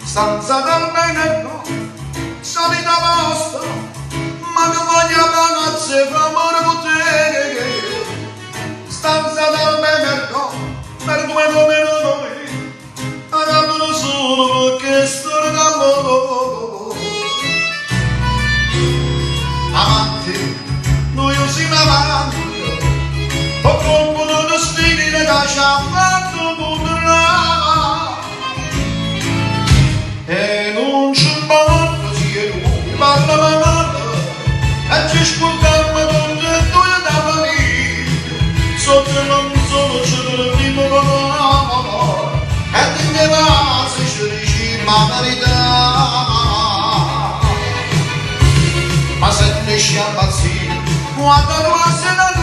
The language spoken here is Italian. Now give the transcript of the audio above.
stanza dal venerdì, solita posta, ma che voglio ragazze per amore con te. Stanza dal venerdì, per due come noi, arrabbiano solo perché storia d'amore. Amanti, noi siamo avanti, o colpo di stile che ci ha fatto mutare. E non ci parlo, se lui parla male, e ci ascoltiamo con te due da venire. So che non sono ciò primo con l'amore, e ti ne va se ci dici la verità. Ma se ne sciapazzini, guarda la sera